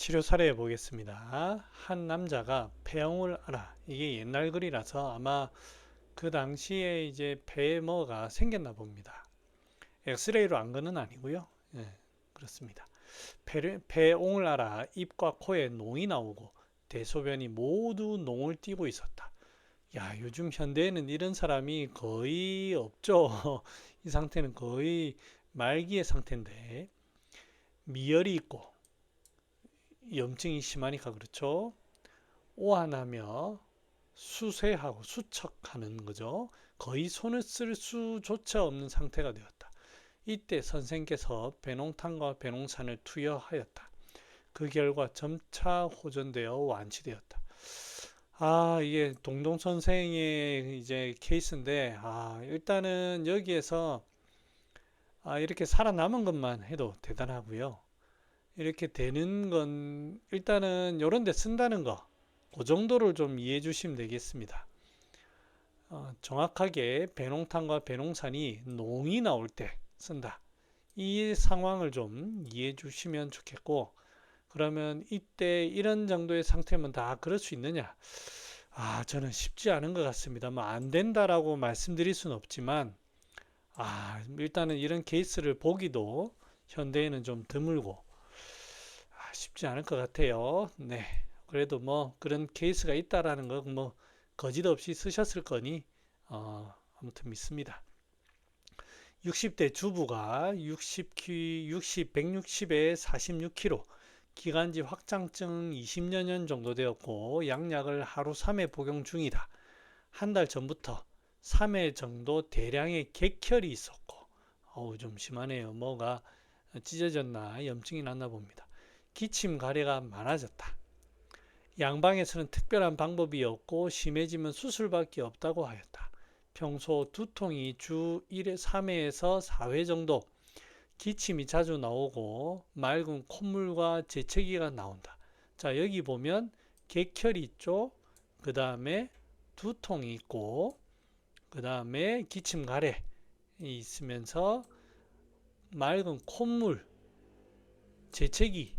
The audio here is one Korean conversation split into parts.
치료 사례 보겠습니다. 한 남자가 폐영을 앓아. 이게 옛날 글이라서 아마 그 당시에 이제 폐에 뭐가 생겼나 봅니다. 엑스레이로 안 거는 아니고요. 예, 그렇습니다. 폐옹을 앓아 입과 코에 농이 나오고 대소변이 모두 농을 띠고 있었다. 야, 요즘 현대에는 이런 사람이 거의 없죠. 이 상태는 거의 말기의 상태인데 미열이 있고 염증이 심하니까 그렇죠. 오한하며 수세하고 수척하는 거죠. 거의 손을 쓸 수조차 없는 상태가 되었다. 이때 선생께서 배농탄과 배농산을 투여하였다. 그 결과 점차 호전되어 완치되었다. 이게 동동 선생의 이제 케이스인데, 일단은 여기에서 이렇게 살아남은 것만 해도 대단하고요. 이렇게 되는 건 일단은 요런 데 쓴다는 거, 그 정도를 좀 이해해 주시면 되겠습니다. 정확하게 배농탄과 배농산이 농이 나올 때 쓴다. 이 상황을 좀 이해해 주시면 좋겠고, 그러면 이때 이런 정도의 상태면 다 그럴 수 있느냐? 저는 쉽지 않은 것 같습니다. 뭐 안 된다라고 말씀드릴 수는 없지만, 일단은 이런 케이스를 보기도 현대에는 좀 드물고, 쉽지 않을 것 같아요. 네. 그래도 뭐 그런 케이스가 있다라는 거 뭐 거짓 없이 쓰셨을 거니 아무튼 믿습니다. 60대 주부가 160에 46kg, 기관지 확장증 20여 년 정도 되었고 약약을 하루 3회 복용 중이다. 한 달 전부터 3회 정도 대량의 객혈이 있었고, 좀 심하네요. 뭐가 찢어졌나 염증이 났나 봅니다. 기침 가래가 많아졌다. 양방에서는 특별한 방법이 없고 심해지면 수술밖에 없다고 하였다. 평소 두통이 주 1회 3회에서 4회 정도, 기침이 자주 나오고 맑은 콧물과 재채기가 나온다. 자, 여기 보면 객혈이 있죠. 그 다음에 두통이 있고, 그 다음에 기침 가래이 있으면서 맑은 콧물, 재채기,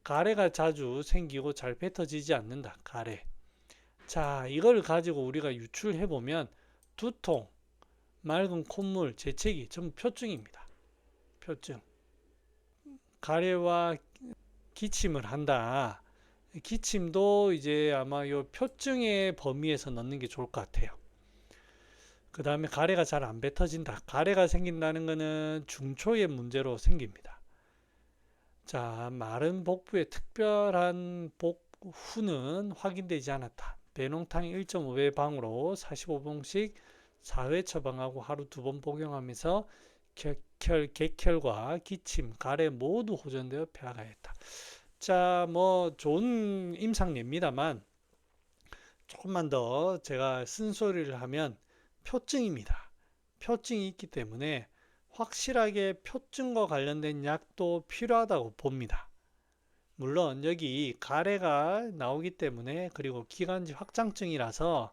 가래가 자주 생기고 잘 뱉어지지 않는다. 가래. 자, 이걸 가지고 우리가 유출해 보면 두통, 맑은 콧물, 재채기 전부 표증입니다. 표증. 가래와 기침을 한다. 기침도 이제 아마 요 표증의 범위에서 넣는 게 좋을 것 같아요. 그 다음에 가래가 잘 안 뱉어진다. 가래가 생긴다는 것은 중초의 문제로 생깁니다. 자, 마른 복부에 특별한 복후는 확인되지 않았다. 배농탕 1.5배 방으로 45봉씩 4회 처방하고 하루 2번 복용하면서 객혈과 기침, 가래 모두 호전되어 폐하가했다. 자, 뭐 좋은 임상례입니다만 조금만 더 제가 쓴소리를 하면 표증입니다. 표증이 있기 때문에 확실하게 표증과 관련된 약도 필요하다고 봅니다. 물론 여기 가래가 나오기 때문에, 그리고 기관지 확장증이라서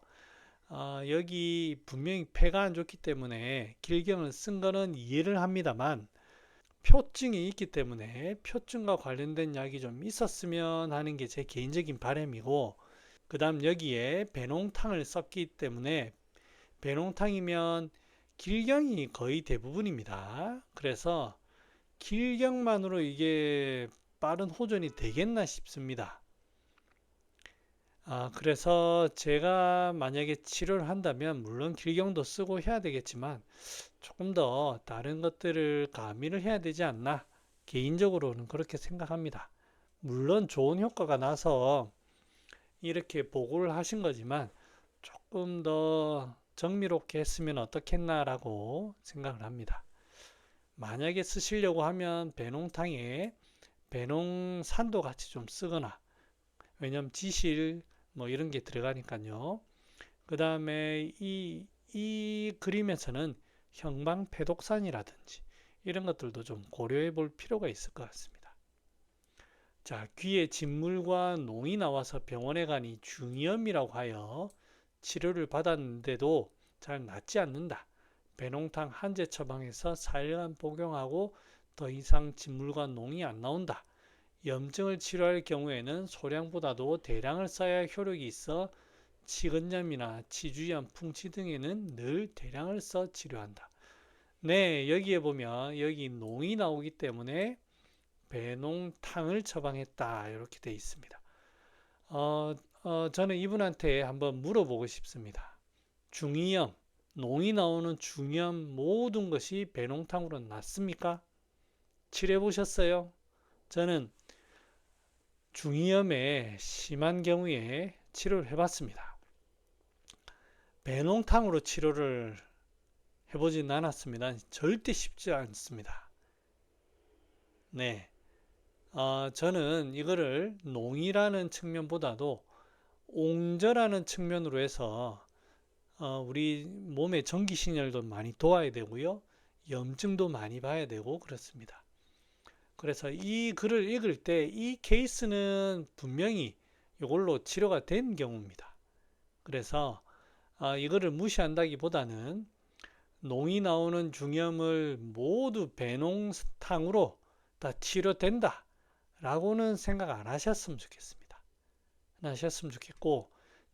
여기 분명히 폐가 안 좋기 때문에 길경을 쓴 거는 이해를 합니다만, 표증이 있기 때문에 표증과 관련된 약이 좀 있었으면 하는 게 제 개인적인 바람이고, 그 다음 여기에 배농탕을 썼기 때문에 배농탕이면 길경이 거의 대부분입니다. 그래서 길경만으로 이게 빠른 호전이 되겠나 싶습니다. 그래서 제가 만약에 치료를 한다면 물론 길경도 쓰고 해야 되겠지만 조금 더 다른 것들을 가미를 해야 되지 않나, 개인적으로는 그렇게 생각합니다. 물론 좋은 효과가 나서 이렇게 보고를 하신 거지만 조금 더 정밀롭게 했으면 어떻겠나라고 생각을 합니다. 만약에 쓰시려고 하면 배농탕에 배농산도 같이 좀 쓰거나, 왜냐면 지실 뭐 이런 게 들어가니까요. 그 다음에 이 그림에서는 형방패독산이라든지 이런 것들도 좀 고려해 볼 필요가 있을 것 같습니다. 자, 귀에 진물과 농이 나와서 병원에 가니 중이염이라고 하여 치료를 받았는데도 잘 낫지 않는다. 배농탕 한제 처방해서 4일간 복용하고 더 이상 진물과 농이 안 나온다. 염증을 치료할 경우에는 소량보다도 대량을 써야 효력이 있어 치근염이나 치주염, 풍치 등에는 늘 대량을 써 치료한다. 네, 여기에 보면 여기 농이 나오기 때문에 배농탕을 처방했다. 이렇게 되어 있습니다. 저는 이분한테 한번 물어보고 싶습니다. 중이염, 농이 나오는 중이염 모든 것이 배농탕으로 낫습니까? 치료해 보셨어요? 저는 중이염에 심한 경우에 치료를 해봤습니다. 배농탕으로 치료를 해보진 않았습니다. 절대 쉽지 않습니다. 네. 저는 이거를 농이라는 측면보다도 옹저라는 측면으로 해서 우리 몸의 전기신혈도 많이 도와야 되고요. 염증도 많이 봐야 되고 그렇습니다. 그래서 이 글을 읽을 때 이 케이스는 분명히 이걸로 치료가 된 경우입니다. 그래서 이거를 무시한다기보다는 농이 나오는 중염을 모두 배농탕으로 다 치료된다 라고는 생각 안 하셨으면 좋겠습니다. 안 하셨으면 좋겠고,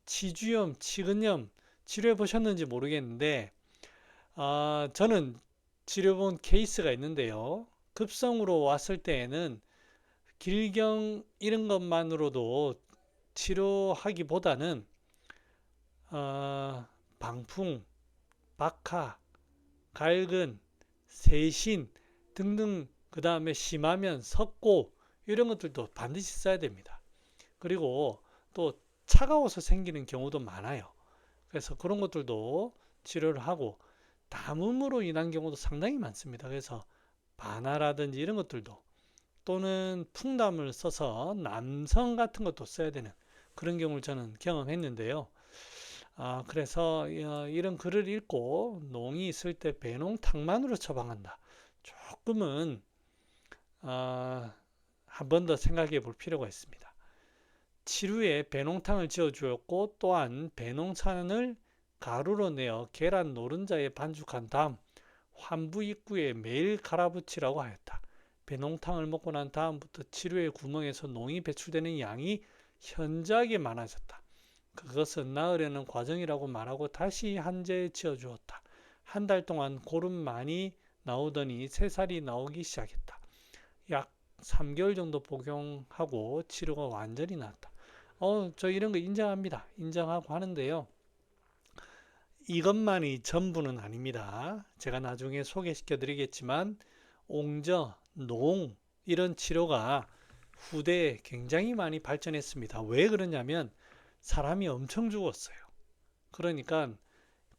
치주염, 치근염 치료해 보셨는지 모르겠는데 저는 치료본 케이스가 있는데요. 급성으로 왔을 때에는 길경 이런 것만으로도 치료하기보다는 방풍, 박하, 갈근, 세신 등등, 그 다음에 심하면 석고 이런 것들도 반드시 써야 됩니다. 그리고 또 차가워서 생기는 경우도 많아요. 그래서 그런 것들도 치료를 하고, 담음으로 인한 경우도 상당히 많습니다. 그래서 반하라든지 이런 것들도, 또는 풍담을 써서 남성 같은 것도 써야 되는 그런 경우를 저는 경험했는데요. 그래서 이런 글을 읽고 농이 있을 때 배농탕만으로 처방한다. 조금은 한 번 더 생각해 볼 필요가 있습니다. 치루에 배농탕을 지어 주었고, 또한 배농산을 가루로 내어 계란 노른자에 반죽한 다음 환부 입구에 매일 갈아붙이라고 하였다. 배농탕을 먹고 난 다음부터 치루의 구멍에서 농이 배출되는 양이 현저하게 많아졌다. 그것은 나으려는 과정이라고 말하고 다시 한재에 지어 주었다. 한 달 동안 고름 많이 나오더니 새살이 나오기 시작했다. 약 3개월 정도 복용하고 치료가 완전히 나았다. 저 이런 거 인정합니다. 인정하고 하는데요. 이것만이 전부는 아닙니다. 제가 나중에 소개시켜 드리겠지만 옹저, 농 이런 치료가 후대에 굉장히 많이 발전했습니다. 왜 그러냐면 사람이 엄청 죽었어요. 그러니까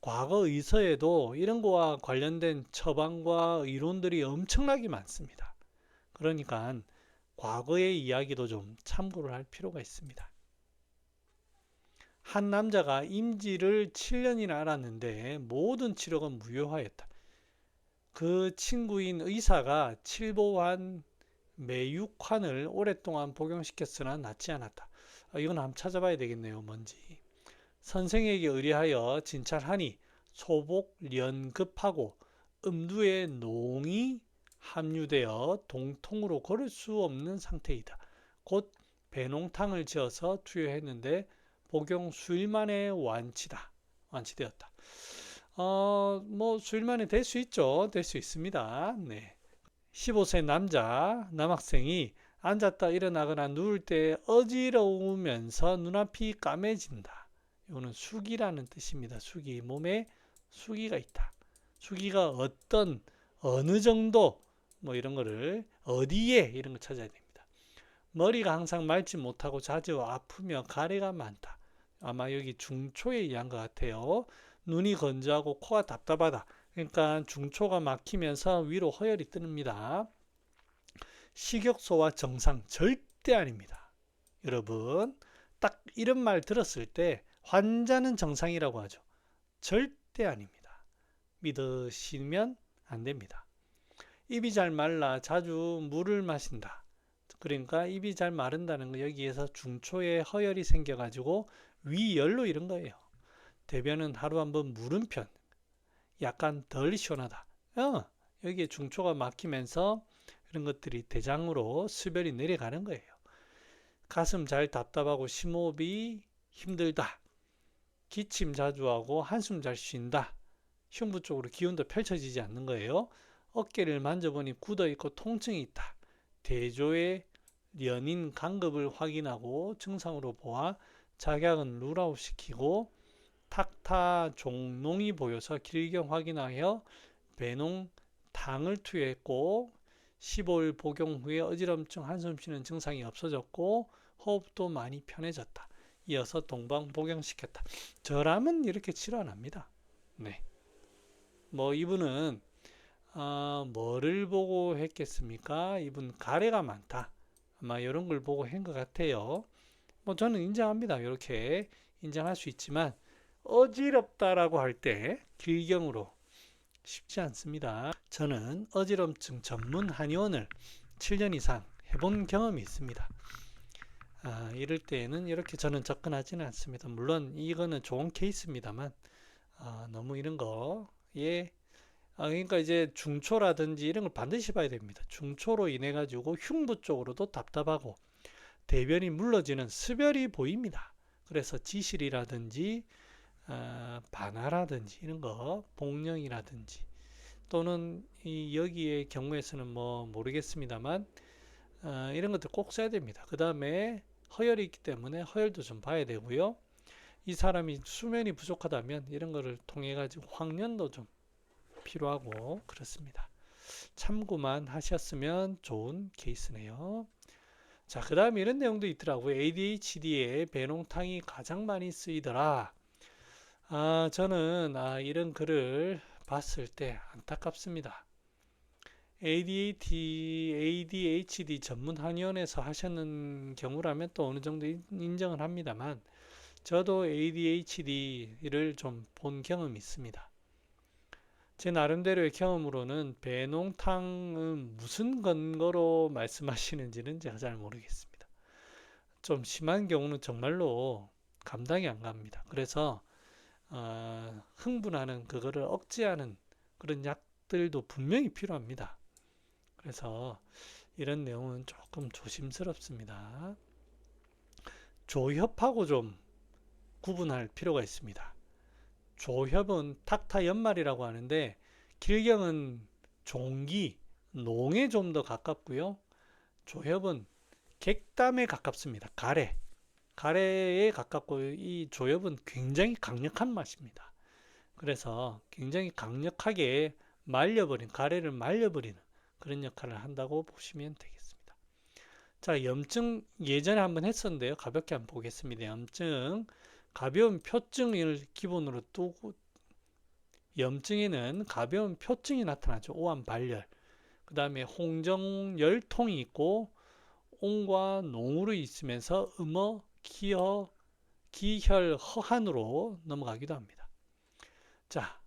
과거 의서에도 이런 거와 관련된 처방과 이론들이 엄청나게 많습니다. 그러니까 과거의 이야기도 좀 참고를 할 필요가 있습니다. 한 남자가 임지를 7년이나 앓았는데 모든 치료가 무효하였다. 그 친구인 의사가 칠보환 매육환을 오랫동안 복용시켰으나 낫지 않았다. 이건 한번 찾아봐야 되겠네요. 뭔지. 선생에게 의뢰하여 진찰하니 소복련급하고 음두에 농이 함유되어 동통으로 걸을 수 없는 상태이다. 곧 배농탕을 지어서 투여했는데 복용 수일 만에 완치되었다. 뭐 수일 만에 될 수 있죠. 될 수 있습니다. 네. 15세 남학생이 앉았다 일어나거나 누울 때 어지러우면서 눈앞이 까매진다. 이거는 숙이라는 뜻입니다. 숙이, 몸에 숙이가 있다. 숙이가 어느 정도, 뭐 이런 거를 어디에 이런 거 찾아야 됩니다. 머리가 항상 맑지 못하고 자주 아프며 가래가 많다. 아마 여기 중초에 의한 것 같아요. 눈이 건조하고 코가 답답하다. 그러니까 중초가 막히면서 위로 허열이 뜹니다. 식욕소화 정상 절대 아닙니다. 여러분, 딱 이런 말 들었을 때 환자는 정상이라고 하죠. 절대 아닙니다. 믿으시면 안 됩니다. 입이 잘 말라 자주 물을 마신다. 그러니까 입이 잘 마른다는 거, 여기에서 중초에 허열이 생겨가지고 위열로 이런 거예요. 대변은 하루 한번 무른 편, 약간 덜 시원하다. 여기에 중초가 막히면서 이런 것들이 대장으로 수별이 내려가는 거예요. 가슴 잘 답답하고 심호흡이 힘들다. 기침 자주 하고 한숨 잘 쉰다. 흉부 쪽으로 기운도 펼쳐지지 않는 거예요. 어깨를 만져보니 굳어있고 통증이 있다. 대조의 연인 간급을 확인하고 증상으로 보아 작약은 룰아웃 시키고 탁타 종농이 보여서 길경 확인하여 배농 당을 투여했고 15일 복용 후에 어지럼증 한숨 쉬는 증상이 없어졌고 호흡도 많이 편해졌다. 이어서 동방 복용시켰다. 저라면 이렇게 치료 안 합니다. 네. 뭐 이분은 뭐를 보고 했겠습니까? 이분 가래가 많다. 아마 이런 걸 보고 한 것 같아요. 뭐 저는 인정합니다. 이렇게 인정할 수 있지만 어지럽다라고 할 때 길경으로 쉽지 않습니다. 저는 어지럼증 전문 한의원을 7년 이상 해본 경험이 있습니다. 이럴 때에는 이렇게 저는 접근하지는 않습니다. 물론 이거는 좋은 케이스입니다만 너무 이런 거에 그러니까 이제 중초라든지 이런 걸 반드시 봐야 됩니다. 중초로 인해 가지고 흉부 쪽으로도 답답하고 대변이 물러지는 수별이 보입니다. 그래서 지실이라든지 반하라든지 이런 거, 복령이라든지 또는 여기의 경우에서는 뭐 모르겠습니다만 이런 것들 꼭 써야 됩니다. 그 다음에 허혈이 있기 때문에 허혈도 좀 봐야 되고요. 이 사람이 수면이 부족하다면 이런 거를 통해 가지고 황련도 좀 필요하고 그렇습니다. 참고만 하셨으면 좋은 케이스네요. 자, 그 다음에 이런 내용도 있더라고요. ADHD에 배농탕이 가장 많이 쓰이더라. 저는 이런 글을 봤을 때 안타깝습니다. ADHD 전문 한의원에서 하셨는 경우라면 또 어느 정도 인정을 합니다만 저도 ADHD를 좀 본 경험이 있습니다. 제 나름대로의 경험으로는 배농탕은 무슨 근거로 말씀하시는지는 제가 잘 모르겠습니다. 좀 심한 경우는 정말로 감당이 안 갑니다. 그래서 흥분하는 그거를 억제하는 그런 약들도 분명히 필요합니다. 그래서 이런 내용은 조금 조심스럽습니다. 조협하고 좀 구분할 필요가 있습니다. 조협은 탁타 연말이라고 하는데 길경은 종기, 농에 좀 더 가깝고요. 조협은 객담에 가깝습니다. 가래에 가깝고 이 조협은 굉장히 강력한 맛입니다. 그래서 굉장히 강력하게 가래를 말려버리는 그런 역할을 한다고 보시면 되겠습니다. 자, 염증 예전에 한번 했었는데요. 가볍게 한번 보겠습니다. 염증 가벼운 표증을 기본으로 두고 염증에는 가벼운 표증이 나타나죠. 오한 발열. 그 다음에 홍정 열통이 있고 옹과 농으로 있으면서 음어, 기혈, 허한으로 넘어가기도 합니다. 자,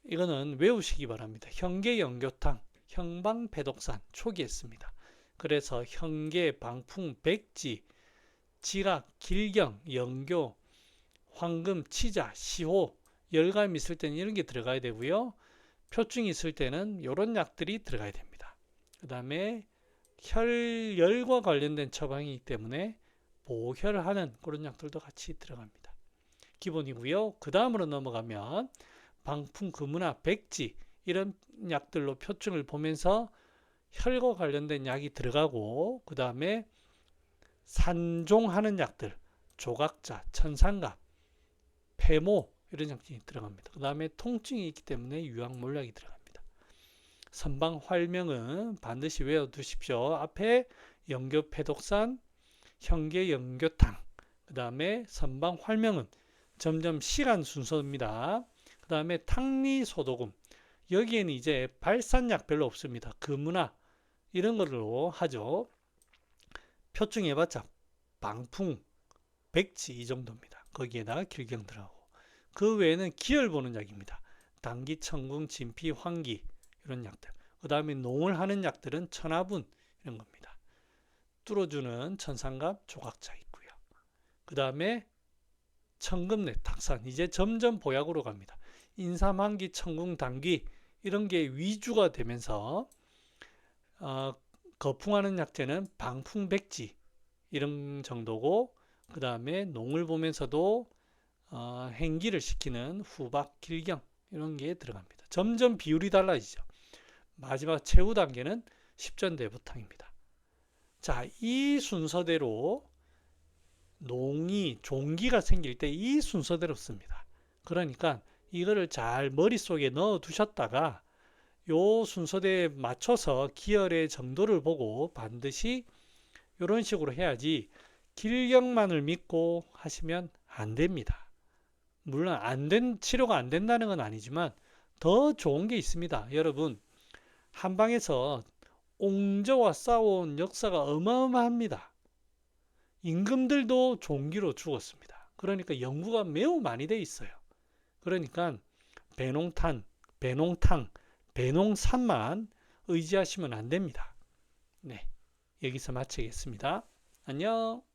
이거는 외우시기 바랍니다. 현계연교탕, 형방패독산 초기에 씁니다. 그래서 현계, 방풍, 백지, 지각, 길경, 연교, 황금, 치자, 시호, 열감이 있을 때는 이런 게 들어가야 되고요. 표증이 있을 때는 이런 약들이 들어가야 됩니다. 그 다음에 혈열과 관련된 처방이기 때문에 보혈하는 그런 약들도 같이 들어갑니다. 기본이고요. 그 다음으로 넘어가면 방풍, 금은화, 백지 이런 약들로 표증을 보면서 혈과 관련된 약이 들어가고 그 다음에 산종하는 약들 조각자, 천상갑, 폐모 이런 약이 들어갑니다. 그 다음에 통증이 있기 때문에 유황몰약이 들어갑니다. 선방 활명은 반드시 외워두십시오. 앞에 연교패독산, 현계연교탕 그 다음에 선방 활명은 점점 시간 순서입니다. 그 다음에 탕리소독음 여기에는 이제 발산약 별로 없습니다. 금은화 이런 걸로 하죠. 표증해봤자 방풍, 백지 이 정도입니다. 거기에다가 길경 들어가고 그 외에는 기혈 보는 약입니다. 당기, 천궁, 진피, 황기 이런 약들. 그 다음에 농을 하는 약들은 천하분 이런 겁니다. 뚫어주는 천상갑, 조각자 있고요. 그 다음에 천금내, 탁산 이제 점점 보약으로 갑니다. 인삼한기, 천궁, 당귀 이런 게 위주가 되면서 거풍하는 약재는 방풍백지 이런 정도고, 그 다음에 농을 보면서도 행기를 시키는 후박, 길경 이런 게 들어갑니다. 점점 비율이 달라지죠. 마지막 최후 단계는 십전대부탕입니다. 자, 이 순서대로 농이 종기가 생길 때 이 순서대로 씁니다. 그러니까 이거를 잘 머릿속에 넣어 두셨다가 요 순서대에 맞춰서 기혈의 정도를 보고 반드시 이런 식으로 해야지 길경만을 믿고 하시면 안 됩니다. 물론 치료가 안 된다는 건 아니지만 더 좋은 게 있습니다. 여러분, 한방에서 옹저와 싸워온 역사가 어마어마합니다. 임금들도 종기로 죽었습니다. 그러니까 연구가 매우 많이 돼 있어요. 그러니까 배농탄, 배농탕, 배농산만 의지하시면 안 됩니다. 네, 여기서 마치겠습니다. 안녕.